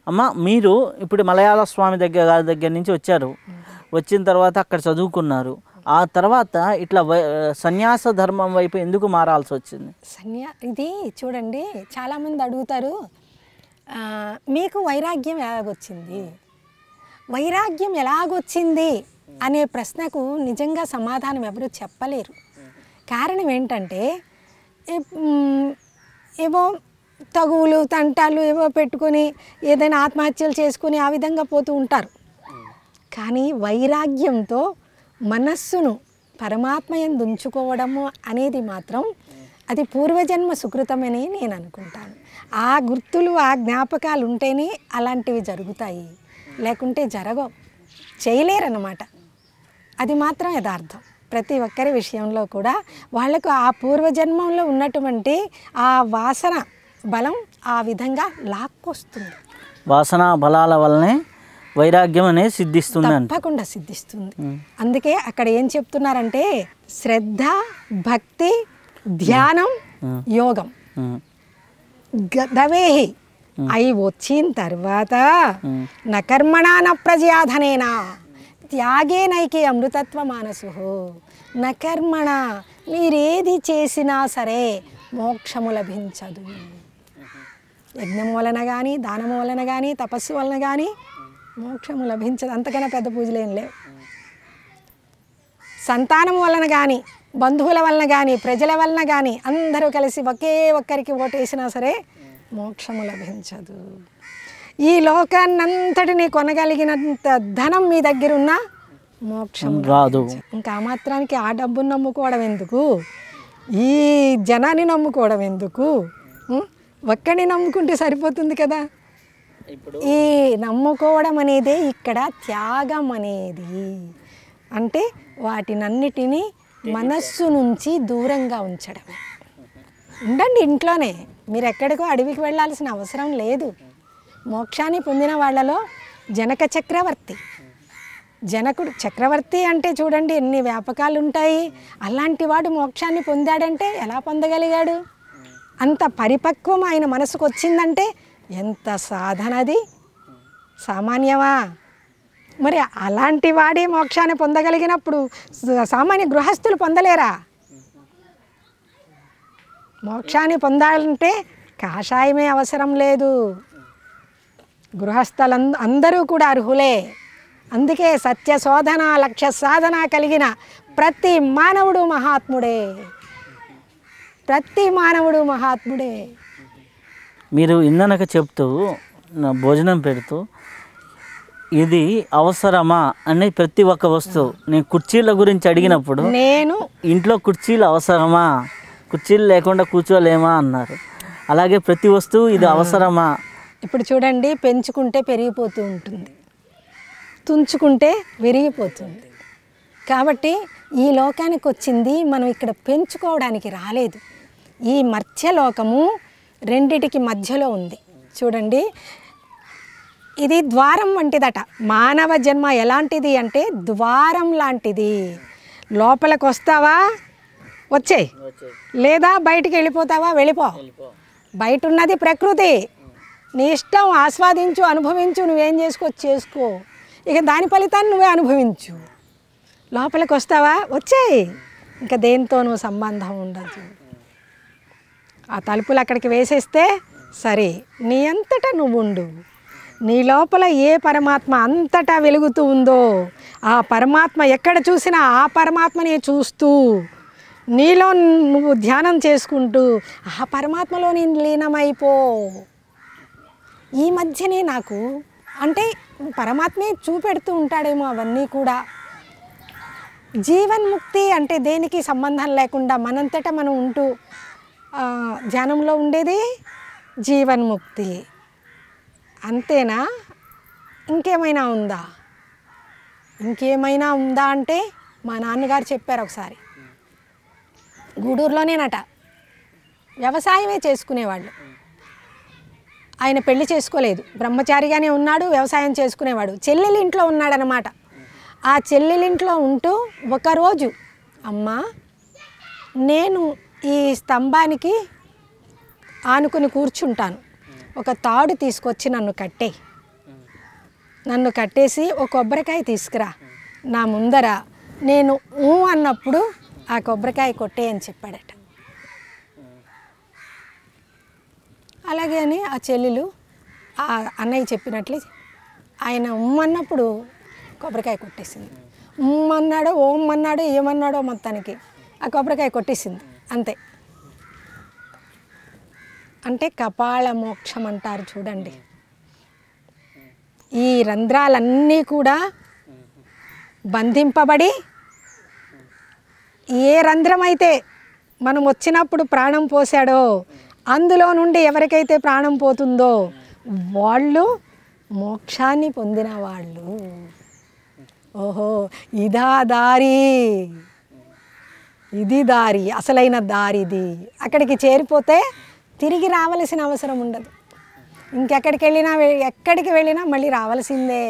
అమ్మ మీరు ఇప్పుడు మలయాళ స్వామి దగ్గర నుంచి వచ్చారు, వచ్చిన తర్వాత అక్కడ చదువుకున్నారు, ఆ తర్వాత ఇట్లా సన్యాస ధర్మం వైపు ఎందుకు మారాల్సి వచ్చింది? ఇది చూడండి, చాలామంది అడుగుతారు మీకు వైరాగ్యం ఎలాగొచ్చింది, వైరాగ్యం ఎలాగొచ్చింది అనే ప్రశ్నకు నిజంగా సమాధానం ఎవరు చెప్పలేరు. కారణం ఏంటంటే ఏవో తగువులు తంటాలు ఏవో పెట్టుకొని ఏదైనా ఆత్మహత్యలు చేసుకొని ఆ విధంగా పోతూ ఉంటారు. కానీ వైరాగ్యంతో మనస్సును పరమాత్మయందు ఉంచుకోవడము అనేది మాత్రం అది పూర్వజన్మ సుకృతమని నేను అనుకుంటాను. ఆ గుర్తులు ఆ జ్ఞాపకాలు ఉంటేనే అలాంటివి జరుగుతాయి, లేకుంటే జరగవు, చేయలేరన్నమాట. అది మాత్రం యథార్థం. ప్రతి ఒక్కరి విషయంలో కూడా వాళ్లకు ఆ పూర్వజన్మంలో ఉన్నటువంటి ఆ వాసన బలం ఆ విధంగా లాక్కొస్తుంది. వాసన బలాల వల్లనే వైరాగ్యం అనేది సిద్ధిస్తుంది, తప్పకుండా సిద్ధిస్తుంది. అందుకే అక్కడ ఏం చెప్తున్నారంటే శ్రద్ధ, భక్తి, ధ్యానం, యోగం గదవేహి అవి వచ్చిన తర్వాత నకర్మణా న ప్రజాధనేనా త్యాగేనైకే అమృతత్వ మానసు. నకర్మణ మీరేది చేసినా సరే మోక్షము లభించదు. యజ్ఞం వలన కానీ, దానము వలన కానీ, తపస్సు వలన కానీ మోక్షము లభించదు. అంతకన్నా పెద్ద పూజలు ఏం లేవు. సంతానం వలన కానీ, బంధువుల వలన కానీ, ప్రజల వలన కానీ అందరూ కలిసి ఒకే ఒక్కరికి ఓటేసినా సరే మోక్షము లభించదు. ఈ లోకాన్నంతటిని కొనగలిగినంత ధనం మీ దగ్గర ఉన్నా మోక్షం రాదు. ఇంకా ఆ మాత్రానికి ఆ డబ్బును నమ్ముకోవడం ఎందుకు, ఈ జనాన్ని నమ్ముకోవడం ఎందుకు? ఒక్కడిని నమ్ముకుంటే సరిపోతుంది కదా. ఈ నమ్ముకోవడం అనేదే ఇక్కడ త్యాగం అనేది. అంటే వాటినన్నిటినీ మనస్సు నుంచి దూరంగా ఉంచడమే. ఉండండి ఇంట్లోనే, మీరు ఎక్కడికో అడవికి వెళ్ళాల్సిన అవసరం లేదు. మోక్షాన్ని పొందిన వాళ్ళలో జనక చక్రవర్తి, జనకుడు చక్రవర్తి అంటే చూడండి ఎన్ని వ్యాపకాలు ఉంటాయి. అలాంటి వాడు మోక్షాన్ని పొందాడంటే ఎలా పొందగలిగాడు? అంత పరిపక్వం ఆయన మనసుకు వచ్చిందంటే ఎంత సాధనది, సామాన్యమా? మరి అలాంటి వాడే మోక్షాన్ని పొందగలిగినప్పుడు సామాన్య గృహస్థులు పొందలేరా? మోక్షాన్ని కాషాయమే అవసరం లేదు. అందరూ కూడా అర్హులే. అందుకే సత్య శోధన లక్ష్య సాధన కలిగిన ప్రతి మానవుడు మహాత్ముడే. ప్రతి మానవుడు మహాత్ముడే. మీరు ఇందనక చెప్తూ భోజనం పెడుతూ ఇది అవసరమా అని ప్రతి ఒక్క వస్తువు, నేను కుర్చీల గురించి అడిగినప్పుడు నేను ఇంట్లో కుర్చీలు అవసరమా, కుర్చీలు లేకుండా కూర్చోలేమా అన్నారు. అలాగే ప్రతి వస్తువు ఇది అవసరమా? ఇప్పుడు చూడండి, పెంచుకుంటే పెరిగిపోతూ ఉంటుంది, తుంచుకుంటే విరిగిపోతుంది. కాబట్టి ఈ లోకానికి వచ్చింది మనం ఇక్కడ పెంచుకోవడానికి రాలేదు. ఈ మర్త్యలోకము రెండిటికి మధ్యలో ఉంది. చూడండి, ఇది ద్వారం వంటిదట. మానవ జన్మ ఎలాంటిది అంటే ద్వారం లాంటిది. లోపలికి వస్తావా, వచ్చేయి, లేదా బయటికి వెళ్ళిపోతావా, వెళ్ళిపో. బయట ఉన్నది ప్రకృతి, నీ ఇష్టం, ఆస్వాదించు, అనుభవించు, నువ్వేం చేసుకో. ఇక దాని ఫలితాన్ని నువ్వే అనుభవించు. లోపలికి వస్తావా, వచ్చేయి, ఇంకా దేంతోనూ సంబంధం ఉండదు. ఆ తలుపులు అక్కడికి వేసేస్తే సరే, నీ అంతటా నువ్వు ఉండు. నీ లోపల ఏ పరమాత్మ అంతటా వెలుగుతూ ఉందో ఆ పరమాత్మ ఎక్కడ చూసినా ఆ పరమాత్మనే చూస్తూ నీలో నువ్వు ధ్యానం చేసుకుంటూ ఆ పరమాత్మలో నేను లీనమైపో. ఈ మధ్యనే నాకు అంటే పరమాత్మే చూపెడుతూ ఉంటాడేమో అవన్నీ కూడా. జీవన్ముక్తి అంటే దేనికి సంబంధం లేకుండా మనంతటా మనం ఉంటూ ధ్యానంలో ఉండేది జీవన్ముక్తి. అంతేనా? ఇంకేమైనా ఉందా? ఇంకేమైనా ఉందా అంటే మా నాన్నగారు చెప్పారు ఒకసారి. గూడూరులోనేనట, వ్యవసాయమే చేసుకునేవాళ్ళు. ఆయన పెళ్లి చేసుకోలేదు, బ్రహ్మచారిగానే ఉన్నాడు, వ్యవసాయం చేసుకునేవాడు. చెల్లెలింట్లో ఉన్నాడనమాట. ఆ చెల్లెలింట్లో ఉంటూ ఒకరోజు, అమ్మా నేను ఈ స్తంభానికి ఆనుకుని కూర్చుంటాను, ఒక తాడు తీసుకొచ్చి నన్ను కట్టే నన్ను కట్టేసి ఒక కొబ్బరికాయ తీసుకురా నా ముందర, నేను ఊ అన్నప్పుడు ఆ కొబ్బరికాయ కొట్టే అని చెప్పాడట. అలాగే అని ఆ చెల్లెలు ఆ అన్నయ్య చెప్పినట్లే ఆయన అన్నప్పుడు కొబ్బరికాయ కొట్టేసింది. అన్నాడో ఓం అన్నాడో ఏమన్నాడో మొత్తానికి ఆ కొబ్బరికాయ కొట్టేసింది అంతే. అంటే కపాల మోక్షం అంటారు చూడండి. ఈ రంధ్రాలన్నీ కూడా బంధింపబడి ఏ రంధ్రం అయితే మనం వచ్చినప్పుడు ప్రాణం పోసాడో అందులో నుండి ఎవరికైతే ప్రాణం పోతుందో వాళ్ళు మోక్షాన్ని పొందిన వాళ్ళు. ఓహో ఇదా దారి, ఇది దారి, అసలైన దారిది. అక్కడికి చేరిపోతే తిరిగి రావలసిన అవసరం ఉండదు. ఇంకెక్కడికి వెళ్ళినా ఎక్కడికి వెళ్ళినా మళ్ళీ రావాల్సిందే.